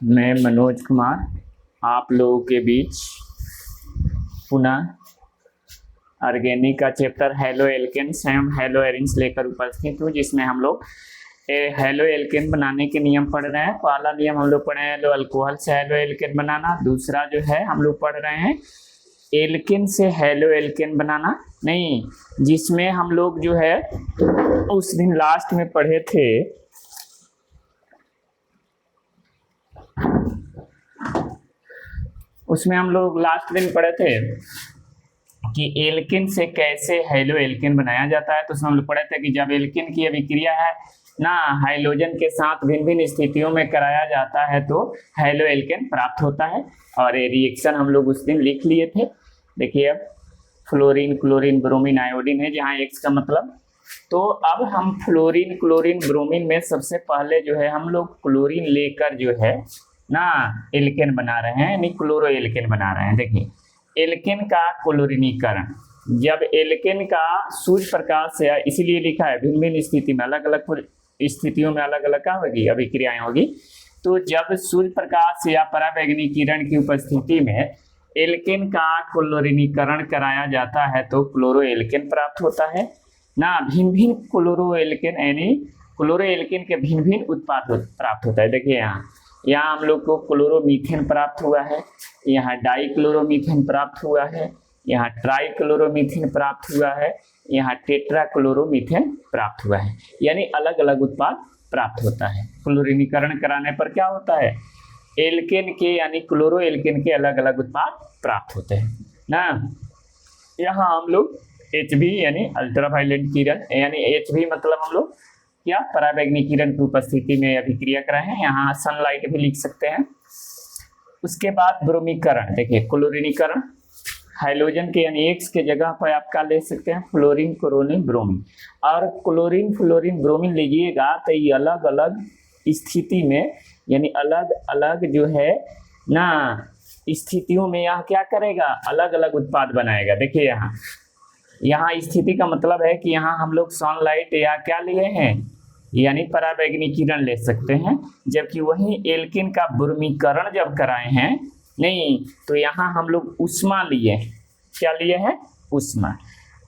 मैं मनोज कुमार आप लोगों के बीच पुनः ऑर्गेनिक का चैप्टर हेलो एल्केन्स एवं हेलो एरिन्स लेकर उपस्थित हूँ, जिसमें हम लोग हेलो एल्केन बनाने के नियम पढ़ रहे हैं। पहला नियम हम लोग पढ़े हैं हेलो अल्कोहल से हेलो एल्केन बनाना। दूसरा जो है हम लोग पढ़ रहे हैं एल्केन से हेलो एल्केन बनाना, नहीं जिसमें हम लोग जो है उस दिन लास्ट में पढ़े थे उसमें हम लोग लास्ट दिन पढ़े थे कि एल्केन से कैसे हेलो एल्केन बनाया जाता है। तो उसमें हम लोग पढ़े थे कि जब एल्केन की अभिक्रिया है ना हाइड्रोजन के साथ भिन्न भिन्न स्थितियों में कराया जाता है तो हेलो एल्केन प्राप्त होता है। और ये रिएक्शन हम लोग उस दिन लिख लिए थे। देखिए अब फ्लोरीन क्लोरीन ब्रोमीन आयोडीन है, जहाँ एक्स का मतलब। तो अब हम फ्लोरीन क्लोरीन ब्रोमीन में सबसे पहले जो है हम लोग क्लोरीन लेकर जो है ना एल्केन बना रहे हैं, यानी क्लोरो एल्केन बना रहे हैं। देखिए एल्केन का क्लोरीनीकरण, जब एल्केन का सूर्य प्रकाश से, इसीलिए लिखा है भिन्न भिन्न स्थिति में अलग अलग स्थितियों में अलग अलग क्या होगी अभिक्रियाएं होगी। तो जब सूर्य प्रकाश या पराबैंगनी किरण की उपस्थिति में एल्केन का क्लोरीनीकरण कराया जाता है तो क्लोरो एल्केन प्राप्त होता है ना। भिन्न भिन्न क्लोरो एल्केन यानी क्लोरो एल्केन के भिन्न भिन्न उत्पाद प्राप्त होता है। देखिए यहाँ हम लोग को क्लोरोमीथेन प्राप्त हुआ है, यहाँ डाइक्लोरोमीथेन प्राप्त हुआ है, यहाँ ट्राइक्लोरोमीथेन प्राप्त हुआ है, यहाँ टेट्राक्लोरोमीथेन प्राप्त हुआ है, यानी अलग अलग उत्पाद प्राप्त होता है। क्लोरीनीकरण कराने पर क्या होता है एल्केन के यानी क्लोरो एल्केन के अलग अलग उत्पाद प्राप्त होते हैं ना। यहाँ हम लोग HB यानी अल्ट्रावायलेट किरण, यानी HB मतलब हम लोग क्या पराबैंगनी किरण की उपस्थिति में अभिक्रिया कराए हैं, यहाँ सनलाइट भी लिख सकते हैं। उसके बाद ब्रोमीकरण, देखिए क्लोरीनीकरण हाइड्रोजन के यानी एक्स के जगह पर आप क्या ले सकते हैं फ्लोरीन क्लोरीन ब्रोमीन। और क्लोरीन फ्लोरीन ब्रोमीन लीजिएगा तो ये अलग अलग स्थिति में यानी अलग अलग जो है ना स्थितियों में यह क्या करेगा अलग अलग उत्पाद बनाएगा। देखिए यहाँ स्थिति का मतलब है कि यहाँ हम लोग सनलाइट या क्या लिए हैं यानी पराबैंगनी किरण ले सकते हैं, जबकि वहीं एल्केन का ब्रोमीकरण जब कराए हैं नहीं तो यहाँ हम लोग उष्मा लिए, क्या लिए हैं उष्मा,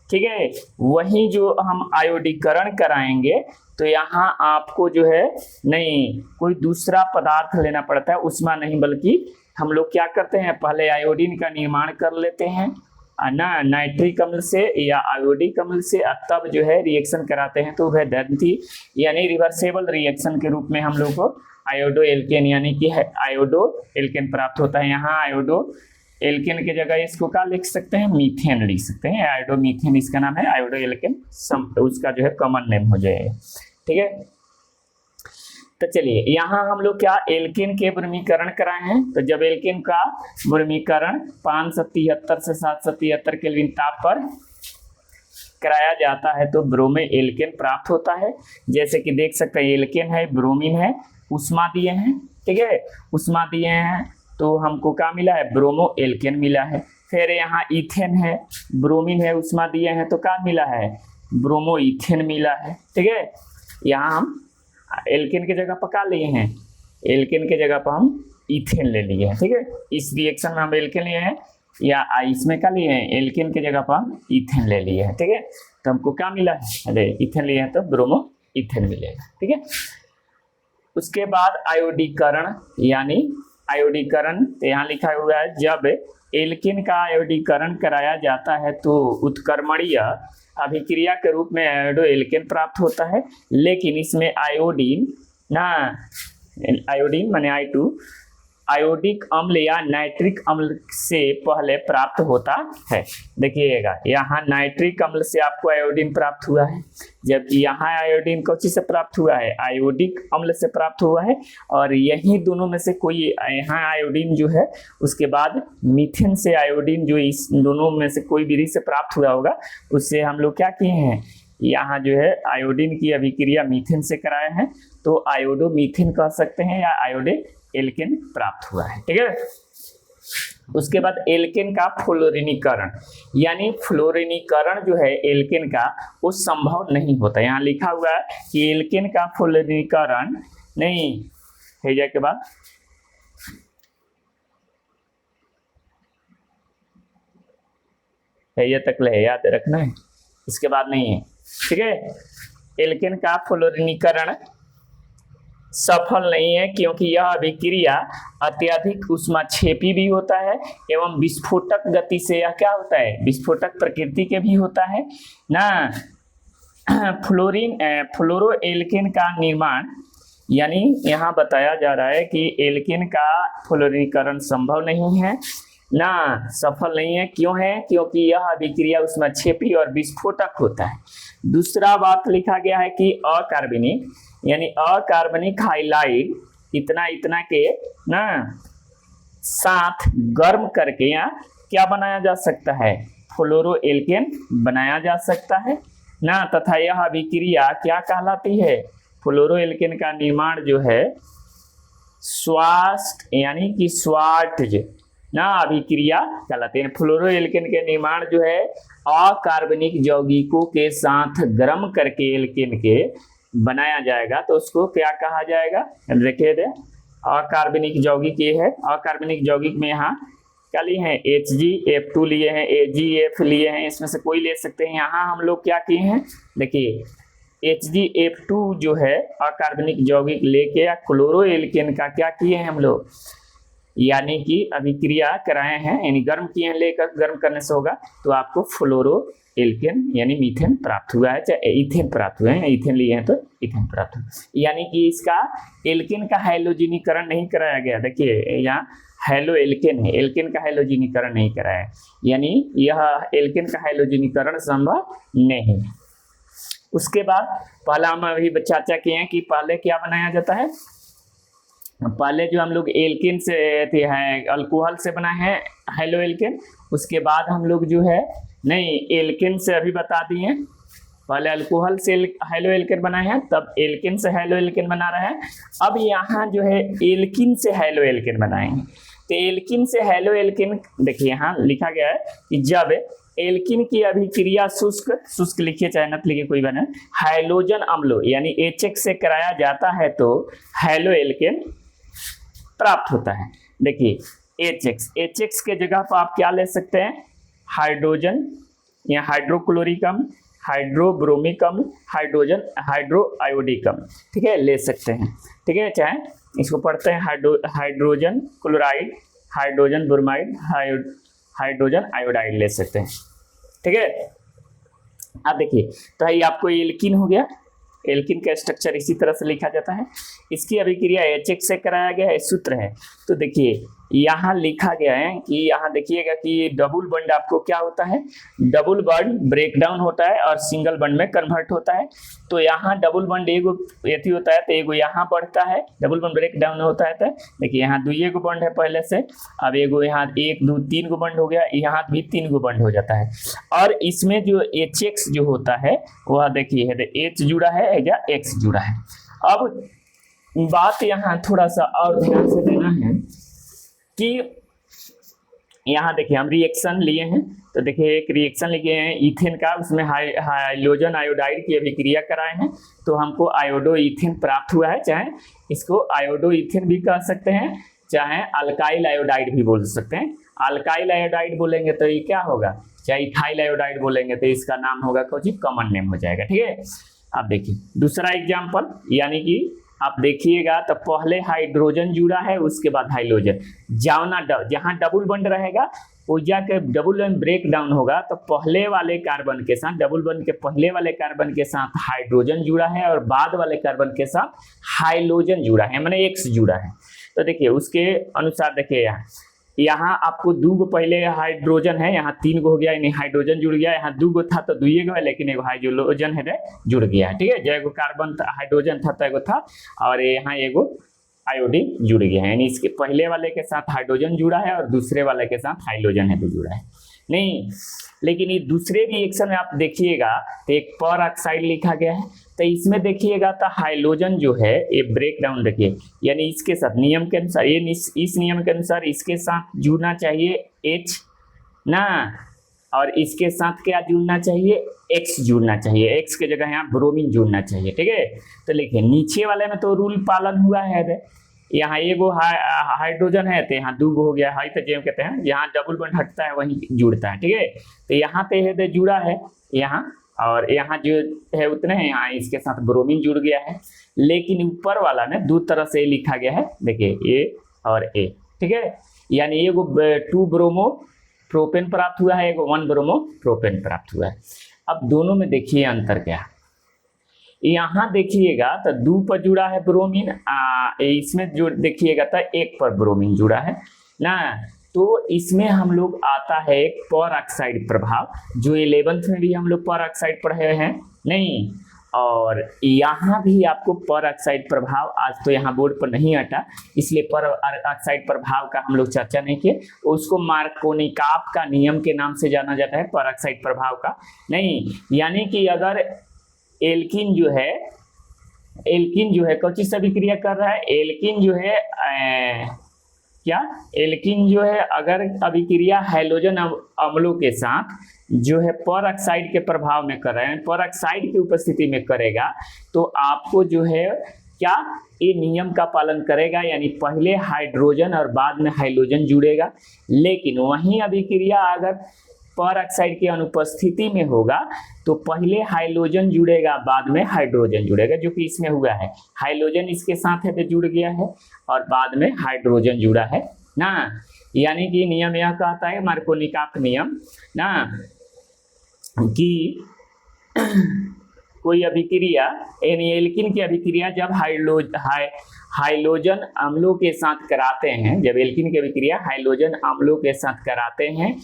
ठीक है। वहीं जो हम आयोडीकरण कराएंगे तो यहाँ आपको जो है नहीं कोई दूसरा पदार्थ लेना पड़ता है, उष्मा नहीं बल्कि हम लोग क्या करते हैं पहले आयोडीन का निर्माण कर लेते हैं ना नाइट्रिक अम्ल से या आयोडिक अम्ल से, तब जो है रिएक्शन कराते हैं तो वह दंती यानी रिवर्सेबल रिएक्शन के रूप में हम लोग को आयोडो एल्केन यानी कि आयोडो एल्केन प्राप्त होता है। यहाँ आयोडो एल्केन की जगह इसको क्या लिख सकते हैं मीथेन लिख सकते हैं, आयोडो मीथेन इसका नाम है, आयोडो एल्केन उसका जो है कॉमन नेम हो जाएगा, ठीक है। तो चलिए यहाँ हम लोग क्या एल्केन के ब्रोमीकरण कराए हैं। तो जब एल्केन का ब्रोमीकरण 573 से 773 केल्विन ताप पर कराया जाता है तो ब्रोमे एल्केन प्राप्त होता है। जैसे कि देख सकते हैं एल्केन है ब्रोमीन है उष्मा दिए हैं, ठीक है उष्मा दिए हैं तो हमको क्या मिला है ब्रोमो एल्केन मिला है। फिर यहाँ इथेन है ब्रोमीन है उष्मा दिए हैं तो क्या मिला है ब्रोमो इथेन मिला है, ठीक है। यहाँ हम एल्केन के जगह पर क्या लिए हैं एल्केन के जगह पर हम इथेन ले लिए हैं, ठीक है। इस रिएक्शन में हम एल्केन लिए हैं या इसमें क्या लिए हैं एल्केन के जगह पर हम इथेन ले लिए हैं, ठीक है। तो हमको क्या मिला है अरे इथेन लिए हैं तो ब्रोमो इथेन मिलेगा, ठीक है। उसके बाद आयोडीकरण यानी आयोडीकरण तो यहाँ लिखा हुआ है जब एल्केन का आयोडीकरण कराया जाता है तो उत्क्रमणीय अभिक्रिया के रूप में आयोडो एल्केन प्राप्त होता है, लेकिन इसमें आयोडीन ना आयोडीन माने I2 आयोडिक अम्ल या नाइट्रिक अम्ल से पहले प्राप्त होता है। देखिएगा यहाँ नाइट्रिक अम्ल से आपको आयोडीन प्राप्त हुआ है, जबकि यहाँ आयोडीन कौन सी से प्राप्त हुआ है आयोडिक अम्ल से प्राप्त हुआ है। और यही दोनों में से कोई यहाँ आयोडीन जो है उसके बाद मीथेन से आयोडीन जो इस दोनों में से कोई विधि से प्राप्त हुआ होगा उससे हम लोग क्या किए हैं यहाँ जो है आयोडीन की अभिक्रिया मीथेन से कराए हैं तो आयोडो मीथेन कह सकते हैं या आयोडे एल्केन प्राप्त हुआ है, ठीक है। उसके बाद एल्केन का फ्लोरीनीकरण यानी फ्लोरीनीकरण जो है एल्केन का वो संभव नहीं होता। यहाँ लिखा हुआ है कि एल्केन का फ्लोरीनीकरण नहीं हो जाए के बाद है ये तक ले याद रखना है, इसके बाद नहीं है, ठीक है। एल्केन का फ्लोरीनीकरण सफल नहीं है क्योंकि यह अभिक्रिया अत्यधिक ऊष्माक्षेपी भी होता है एवं विस्फोटक गति से यह क्या होता है, विस्फोटक प्रकृति के भी होता है ना। फ्लोरो एल्केन का निर्माण, यानी यहाँ बताया जा रहा है कि एल्केन का फ्लोरीकरण संभव नहीं है ना, सफल नहीं है। क्यों है? क्योंकि यह अभिक्रिया ऊष्माक्षेपी और विस्फोटक होता है। दूसरा बात लिखा गया है कि अकार्बनिक, यानी अकार्बनिक हाइलाइड इतना के ना साथ गर्म करके यहाँ क्या बनाया जा सकता है, फ्लोरो एल्केन बनाया जा सकता है ना, तथा यह अभिक्रिया क्या कहलाती है, फ्लोरो एल्केन का निर्माण जो है स्वास्ट यानी कि स्वार्ट्ज ना अभिक्रिया कहलाते हैं। फ्लोरो एल्केन के निर्माण जो है अकार्बनिक यौगिकों के साथ गर्म करके एल्केन के बनाया जाएगा, तो उसको क्या कहा जाएगा, देखिए दे अकार्बनिक यौगिक ये है। अकार्बनिक यौगिक में यहाँ क्या लिए हैं, HgF2 लिए हैं, AgF लिए हैं, इसमें से कोई ले सकते हैं। यहाँ हम लोग क्या किए हैं, देखिए HgF2 जो है अकार्बनिक यौगिक लेके या क्लोरो एल्केन का क्या किए हैं हम लोग, यानी कि अभिक्रिया कराए हैं, यानी गर्म किए हैं, लेकर गर्म करने से होगा तो आपको फ्लोरो एल्केन यानी मीथेन प्राप्त हुआ है, चाहे इथेन प्राप्त हुआ है, इथेन लिए हैं तो इथेन प्राप्त हुआ, यानी कि इसका एल्केन का हैलोजनीकरण नहीं कराया गया। देखिए यहाँ हैलो एल्केन है, एल्केन का हैलोजनीकरण नहीं कराया, यानी यह एल्केन का हैलोजनीकरण संभव नहीं। उसके बाद पहला हम अभी चर्चा किए हैं कि पहले क्या बनाया जाता है, पहले जो हम लोग एल्केन से थे हैं अल्कोहल से बना है हैलो एल्केन, उसके बाद हम लोग जो है नहीं एल्केन से अभी बता दिए, पहले अल्कोहल से हैलो एल्केन बनाए हैं, तब एल्केन से हैलो एल्केन बना रहे हैं। अब यहाँ जो है एल्किन से हैलो एल्केन बनाएंगे, तो एल्किन से हैलो एल्केन देखिए यहाँ लिखा गया है कि जब एल्किन की अभिक्रिया शुष्क लिखिए चाहे न लिखिए कोई बने, हाइलोजन अम्लों यानी HX से कराया जाता है तो हैलो एल्केन प्राप्त होता है। देखिए HX के जगह पर आप क्या ले सकते हैं, हाइड्रोजन या हाइड्रोक्लोरिकम, हाइड्रोब्रोमिकम, हाइड्रोजन हाइड्रोआयोडिकम, ठीक है, ले सकते हैं, ठीक है। चाहे इसको पढ़ते हैं hydrogen chloride, hydrogen bromide, hydrogen iodide ले सकते हैं, ठीक है। अब देखिए तो ये आपको एल्किन हो गया, एल्किन का स्ट्रक्चर इसी तरह से लिखा जाता है, इसकी अभिक्रिया HX से कराया गया है, सूत्र है। तो देखिए यहाँ लिखा गया है कि यहाँ देखिएगा कि डबल बॉन्ड आपको क्या होता है, डबल बॉन्ड ब्रेक डाउन होता है और सिंगल बॉन्ड में कन्वर्ट होता है। तो यहाँ डबल बॉन्ड एगो यथी होता है तो एगो यहाँ बढ़ता है, डबल बॉन्ड ब्रेक डाउन होता है। तो देखिए यहाँ दुइये गो बॉन्ड है पहले से, अब एगो यहाँ 1 2 3 गो बॉन्ड हो गया, यहाँ भी 3 गो बॉन्ड हो जाता है। और इसमें जो HX जो होता है वह देखिए H जुड़ा है या X जुड़ा है। अब बात यहाँ थोड़ा सा और ध्यान से देना है कि यहाँ देखिए हम रिएक्शन लिए हैं, तो देखिए एक रिएक्शन लिए हैं इथेन का, उसमें हाइलोजन आयोडाइड की अभिक्रिया कराए हैं, तो हमको आयोडो इथेन प्राप्त हुआ है। चाहे इसको आयोडो इथेन भी कह सकते हैं, चाहे अल्काइल आयोडाइड भी बोल सकते हैं। अल्काइल आयोडाइड बोलेंगे तो ये क्या होगा, चाहे इथाइल आयोडाइड बोलेंगे तो इसका नाम होगा कुछ कॉमन नेम हो जाएगा, ठीक है। अब देखिए दूसरा एग्जाम्पल, यानी कि आप देखिएगा तो पहले हाइड्रोजन जुड़ा है, उसके बाद हाइड्रोजन जहाँ डबल बॉन्ड रहेगा वो जाके डबल बॉन्ड ब्रेक डाउन होगा, तो पहले वाले कार्बन के साथ डबल बॉन्ड के पहले वाले कार्बन के साथ हाइड्रोजन जुड़ा है और बाद वाले कार्बन के साथ हाइड्रोजन जुड़ा है, माने X जुड़ा है। तो देखिए उसके अनुसार देखिए यहाँ आपको 2 गो पहले हाइड्रोजन है, यहाँ 3 गो हो गया, यानी हाइड्रोजन जुड़ गया, यहाँ 2 गो था तो 2 गो है, लेकिन एगो हाइड्रोजन है जुड़ गया, ठीक है। जो एगो कार्बन था हाइड्रोजन था तो एगो था, और यहाँ एगो आयोडीन जुड़ गया है, यानी इसके पहले वाले के साथ हाइड्रोजन जुड़ा है और दूसरे वाले के साथ हाइड्रोजन है तो जुड़ा है नहीं। लेकिन ये दूसरे रिएक्शन में आप देखिएगा तो एक पर ऑक्साइड लिखा गया है, तो इसमें देखिएगा तो हाइड्रोजन जो है ये ब्रेक डाउन देखिए, यानी इसके साथ नियम के अनुसार ये इस नियम के अनुसार इसके साथ जुड़ना चाहिए H ना, और इसके साथ क्या जुड़ना चाहिए, X जुड़ना चाहिए, X के जगह यहाँ ब्रोमीन जुड़ना चाहिए, ठीक है। तो लिखिए नीचे वाले में तो रूल पालन हुआ है, यहाँ एगो हाइड्रोजन है तो यहाँ दूगो हो गया, हाई तो जेम कहते हैं, यहाँ डबल बॉन्ड हटता है वहीं जुड़ता है, ठीक है। तो यहाँ पे है तो जुड़ा है यहाँ, और यहाँ जो है उतने हैं, यहाँ इसके साथ ब्रोमीन जुड़ गया है। लेकिन ऊपर वाला में दो तरह से लिखा गया है, देखिए ए और ए, ठीक है। यानी एगो 2 ब्रोमो प्रोपेन प्राप्त हुआ है, एगो 1 ब्रोमो प्रोपेन प्राप्त हुआ है। अब दोनों में देखिए अंतर क्या है। यहाँ देखिएगा तो 2 पर जुड़ा है ब्रोमीन, इसमें जो देखिएगा तो 1 पर ब्रोमीन जुड़ा है ना। तो इसमें हम लोग आता है एक पर ऑक्साइड प्रभाव, जो 11th में भी हम लोग पर ऑक्साइड पढ़े हैं नहीं, और यहाँ भी आपको पर ऑक्साइड प्रभाव, आज तो यहाँ बोर्ड पर नहीं हटा इसलिए पर ऑक्साइड प्रभाव का हम लोग चर्चा नहीं किए। उसको मार्कोनिकाफ का नियम के नाम से जाना जाता है, पर ऑक्साइड प्रभाव का नहीं। यानी कि अगर एल्कीन जो है कौन चीज से अभिक्रिया कर रहा है, एल्कीन जो है एल्कीन जो है अगर अभिक्रिया हाइड्रोजन अम्लों के साथ जो है पर ऑक्साइड के प्रभाव में कर रहे हैं, पर ऑक्साइड की उपस्थिति में करेगा, तो आपको जो है क्या ये नियम का पालन करेगा, यानी पहले हाइड्रोजन और बाद में हाइड्रोजन जुड़ेगा। लेकिन वहीं अभिक्रिया अगर पर ऑक्साइड की अनुपस्थिति में होगा तो पहले हाइड्रोजन जुड़ेगा बाद में हाइड्रोजन जुड़ेगा, जो कि इसमें हुआ है। हाइड्रोजन इसके साथ है तो जुड़ गया है और बाद में हाइड्रोजन जुड़ा है ना। यानी कि नियम यह कहता है, मार्कोनिकाफ नियम ना, कि कोई अभिक्रिया यानी एल्कीन की अभिक्रिया जब हाइड्रोजन अम्लों के साथ कराते हैं, जब एल्कीन की अभिक्रिया हाइड्रोजन अम्लों के साथ कराते हैं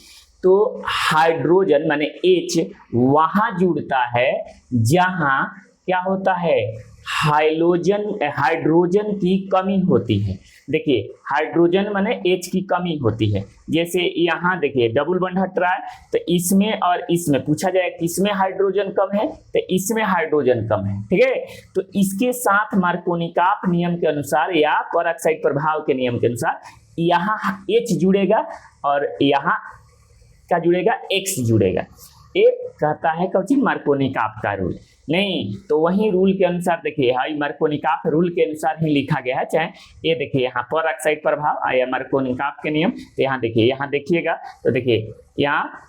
तो हाइड्रोजन माने H वहां जुड़ता है जहां क्या होता है, हाइड्रोजन की कमी होती है। देखिए हाइड्रोजन माने H की कमी होती है। जैसे यहाँ देखिए डबल बॉन्ड हट रहा है तो इसमें और इसमें पूछा जाए किसमें हाइड्रोजन कम है, तो इसमें हाइड्रोजन कम है, ठीक है। तो इसके साथ मार्कोनिकाफ नियम के अनुसार या पर ऑक्साइड प्रभाव के नियम के अनुसार यहाँ H जुड़ेगा और यहाँ क्या जुड़ेगा, X जुड़ेगा। एक कहता है कौन मार्कोनिकाफ का रूल नहीं, तो वही रूल के अनुसार देखिए हाई मार्कोनिकाफ रूल के अनुसार ही लिखा गया है। चाहे ये देखिए यहाँ पर ऑक्साइड प्रभाव आया मार्कोनिकाफ के नियम, तो यहाँ देखिएगा तो देखिए यहाँ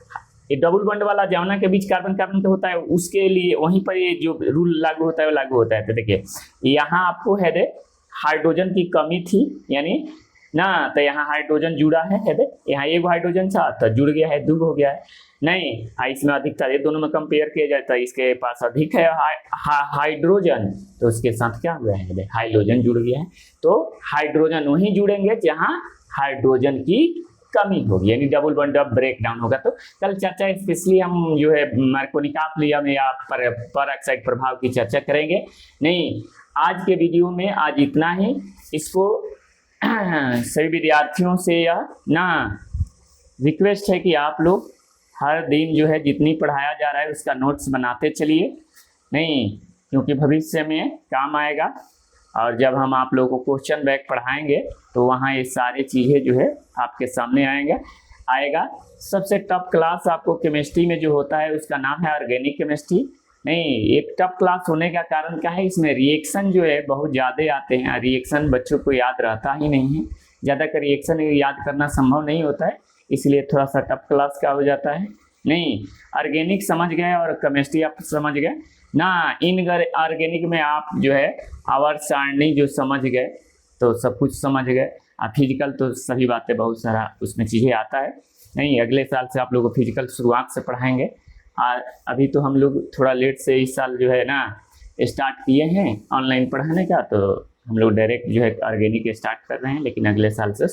ये डबल बॉन्ड वाला जमुना के बीच कार्बन कार्बन का होता है, उसके लिए वहीं पर ये जो रूल लागू होता है वो लागू होता है। तो देखिए यहाँ आपको है दे हाइड्रोजन की कमी थी यानी ना, तो यहाँ हाइड्रोजन जुड़ा है दे, यहाँ एक हाइड्रोजन था तो जुड़ गया है, 2 हो गया है नहीं, इसमें अधिक था, ये दोनों में कंपेयर किया जाता है, इसके पास अधिक है हाइड्रोजन तो उसके साथ क्या हुआ है, हाइड्रोजन जुड़ गया है। तो हाइड्रोजन वहीं जुड़ेंगे जहाँ हाइड्रोजन की कमी होगी, यानी डबल बॉन्ड ब्रेक डाउन होगा। तो कल चर्चा स्पेशली हम जो है मार्कोनिकाफ नियम या पर ऑक्साइड प्रभाव की चर्चा करेंगे नहीं। आज के वीडियो में आज इतना ही। इसको सभी विद्यार्थियों से यह ना रिक्वेस्ट है कि आप लोग हर दिन जो है जितनी पढ़ाया जा रहा है उसका नोट्स बनाते चलिए नहीं, क्योंकि भविष्य में काम आएगा। और जब हम आप लोगों को क्वेश्चन बैंक पढ़ाएंगे तो वहाँ ये सारी चीज़ें जो है आपके सामने आएगा। सबसे टफ क्लास आपको केमिस्ट्री में जो होता है उसका नाम है ऑर्गेनिक केमिस्ट्री नहीं। एक टफ क्लास होने का कारण क्या है, इसमें रिएक्शन जो है बहुत ज़्यादा आते हैं, रिएक्शन बच्चों को याद रहता ही नहीं है, ज़्यादातर रिएक्शन याद करना संभव नहीं होता है, इसलिए थोड़ा सा टफ क्लास का हो जाता है नहीं। ऑर्गेनिक समझ गए और केमिस्ट्री आप समझ गए ना, इन ऑर्गेनिक में आप जो है आवर्त सारणी जो समझ गए तो सब कुछ समझ गए। फिजिकल तो सभी बातें बहुत सारा उसमें चीज़ें आता है नहीं। अगले साल से आप लोगों को फिजिकल शुरुआत से पढ़ाएंगे। अभी तो हम लोग थोड़ा लेट से इस साल जो है ना स्टार्ट किए हैं ऑनलाइन पढ़ाने का, तो हम लोग डायरेक्ट जो है ऑर्गेनिक स्टार्ट कर रहे हैं, लेकिन अगले साल से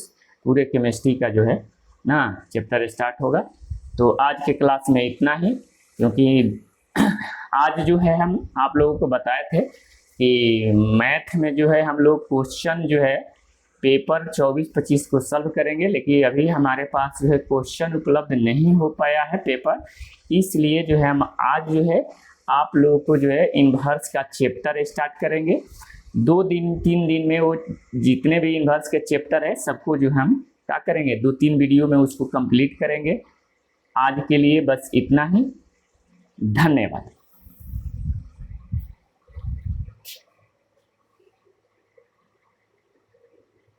पूरे केमिस्ट्री का जो है ना चैप्टर स्टार्ट होगा। तो आज के क्लास में इतना ही, क्योंकि आज जो है हम आप लोगों को बताए थे कि मैथ में जो है हम लोग क्वेश्चन जो है पेपर 24-25 को सॉल्व करेंगे, लेकिन अभी हमारे पास जो है क्वेश्चन उपलब्ध नहीं हो पाया है पेपर, इसलिए जो है हम आज जो है आप लोगों को जो है इन्वर्स का चैप्टर स्टार्ट करेंगे। 2-3 दिन में वो जितने भी इन्वर्स के चैप्टर है सबको जो हम क्या करेंगे 2-3 वीडियो में उसको कंप्लीट करेंगे। आज के लिए बस इतना ही, धन्यवाद।